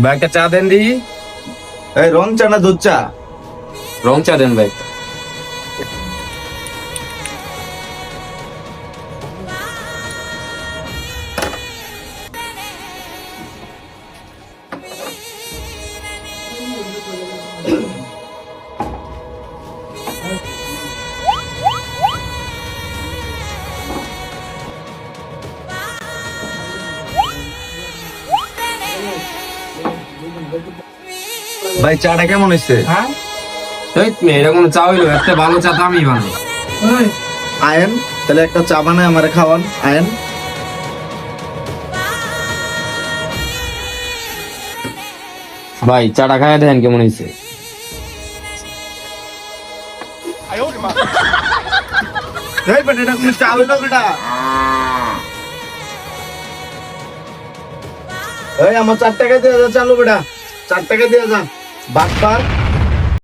ভাই একটা চা দেন দি। এই রং চা না দুধ চা? রং চা দেন ভাই। ভাই চাটা কেমন হয়েছে? এই এটা কোনো চা হইলো? একটা ভালো চা তো আমি বানাই। আয়েন তাহলে একটা চা বানায় আমারে খাওয়ান। আয়েন। ভাই চাটা খাইয়া দেখেন কেমন হয়েছে। এই বেটা এটা কোনো চা হইলো বেটা? এই আমার 4 টাকা দিয়ে যা, চালু বেটা 4 টাকা দিয়ে যা। বাটপার।